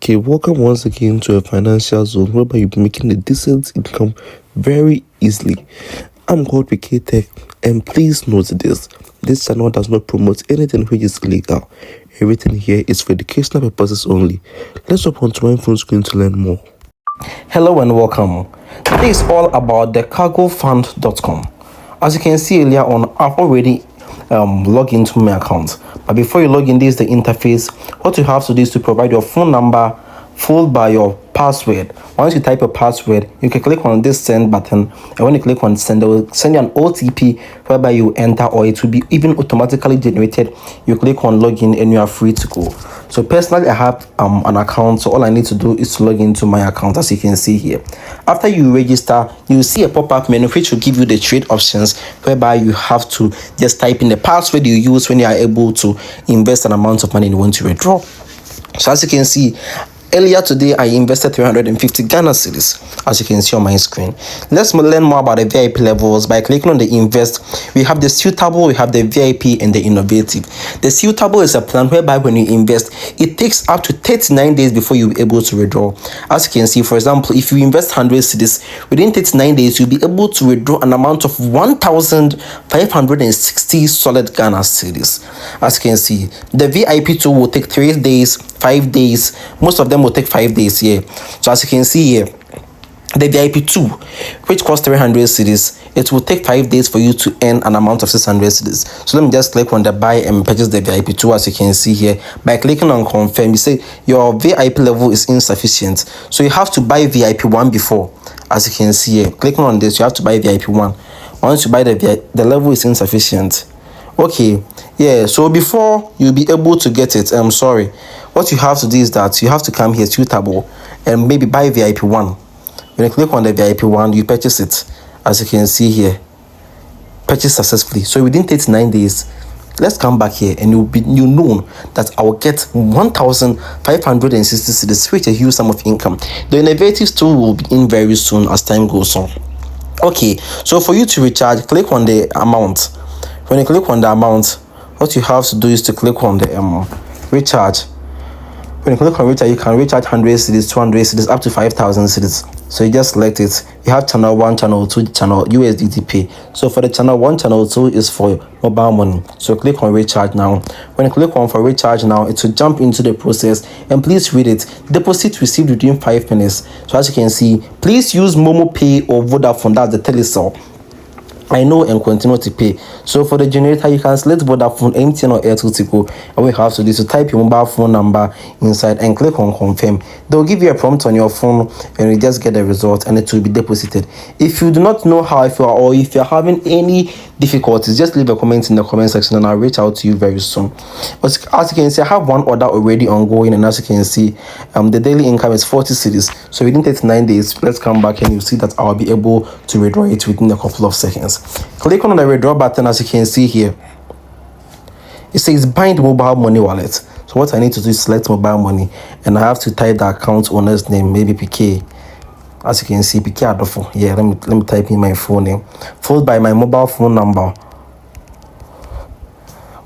Okay, welcome once again to a financial zone whereby you'll be making a decent income very easily. I'm called PK Tech, and please note this channel does not promote anything which is illegal. Everything here is for educational purposes only. Let's hop onto my phone screen to learn more. Hello and welcome. Today is all about the cargofund.com. As you can see earlier on, I've already logged into my account. But before you log in, this is the interface. What you have to do is to provide your phone number followed by your password. Once you type your password, you can click on this send button, and when you click on send, they will send you an OTP whereby you enter, or it will be even automatically generated. You click on login and you are free to go. So personally, I have an account, so all I need to do is to log into my account, as you can see here. After you register, you will see a pop-up menu which will give you the trade options, whereby you have to just type in the password you use when you are able to invest an amount of money you want to withdraw. So as you can see, earlier today, I invested 350 Ghana cedis, as you can see on my screen. Let's learn more about the VIP levels by clicking on the invest. We have the suitable, we have the VIP, and the innovative. The suitable is a plan whereby when you invest, it takes up to 39 days before you'll be able to withdraw. As you can see, for example, if you invest 100 cedis, within 39 days, you'll be able to withdraw an amount of 1,560 solid Ghana cedis. As you can see, the VIP 2 will take 3 days, 5 days. Most of them will take 5 days here. So as you can see here, the VIP 2, which costs 300 cedis, it will take 5 days for you to earn an amount of 600 cedis. So let me just click on the buy and purchase the VIP 2, as you can see here. By clicking on confirm, you say your VIP level is insufficient, so you have to buy VIP 1 before. As you can see here, clicking on this, you have to buy VIP 1. Once you buy the level is insufficient. Okay, yeah, so before you'll be able to get it, I'm sorry, what you have to do is that you have to come here to suitable and maybe buy VIP 1. When you click on the VIP 1, you purchase it. As you can see here, purchase successfully. So within 39 days, let's come back here and you'll know that I will get 1,560 cedis, which is a huge sum of income. The innovative tool will be in very soon as time goes on. Okay, so for you to recharge, click on the amount. When you click on the amount, what you have to do is to click on the recharge. When you click on recharge, you can recharge 100 cedis, 200 cedis, up to 5,000 cedis. So you just select it. You have channel 1, channel 2, channel USDT Pay. So for the channel 1, channel 2 is for mobile money. So click on recharge now. When you click on for recharge now, it will jump into the process, and please read it. Deposit received within 5 minutes. So as you can see, please use Momo Pay or Vodafone, that's the Telecel. I know, and continue to pay. So for the generator, you can select Vodafone, MTN, or Airtel to go. And we have to do is to type your mobile phone number inside and click on confirm. They'll give you a prompt on your phone, and you just get the result, and it will be deposited. If you do not know how, or if you're having any difficulties, just leave a comment in the comment section, and I'll reach out to you very soon. As you can see, I have one order already ongoing, and as you can see, the daily income is 40 cedis. So within 39 days, let's come back and you see that I'll be able to withdraw it within a couple of seconds. Click on the withdraw button, as you can see here. It says bind mobile money wallet. So what I need to do is select mobile money, and I have to type the account owner's name, maybe PK. As you can see, PK Adolfo. Yeah, let me type in my phone name, followed by my mobile phone number.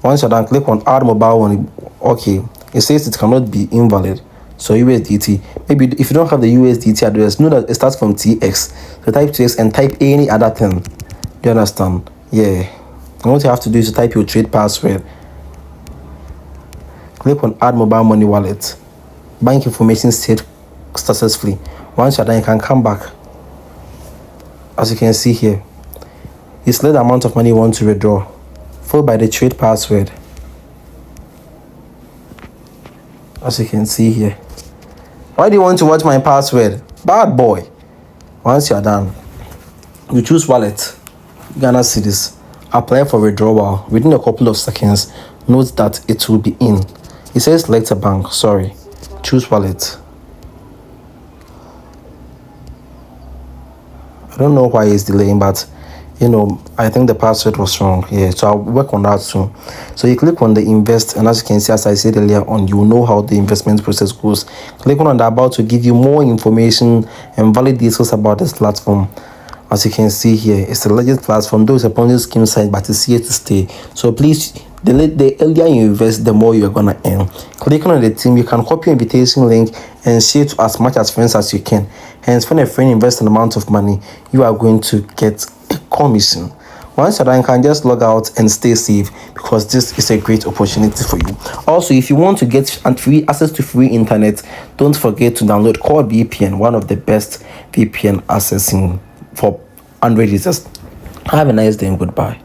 Once you're done, click on add mobile money. Okay, it says it cannot be invalid. So USDT, maybe if you don't have the USDT address, know that it starts from TX. So type TX and type any other thing. Do you understand? Yeah. And what you have to do is to type your trade password. Click on add mobile money wallet. Bank information saved successfully. Once you're done, you can come back. As you can see here, you select the amount of money you want to withdraw, followed by the trade password. As you can see here. Why do you want to watch my password? Bad boy. Once you're done, you choose wallet, Ghana cedis, apply for withdrawal. Within a couple of seconds, note that it will be in. It says select a bank, sorry. Choose wallet. I don't know why it's delaying, but I think the password was wrong. Yeah, so I'll work on that soon. So you click on the invest, and as you can see, as I said earlier on, you know how the investment process goes. Click on the about to give you more information and valid details about this platform. As you can see here, it's the largest platform, though it's a Ponzi scheme site, but it's here to stay. So please The earlier you invest, the more you're gonna earn. Clicking on the team, you can copy invitation link and share to as much as friends as you can. Hence, when a friend invests an amount of money, you are going to get a commission. Once you're done, you can just log out and stay safe, because this is a great opportunity for you. Also, if you want to get free access to free internet, don't forget to download Core VPN, one of the best VPN accessing for Android users. Have a nice day and goodbye.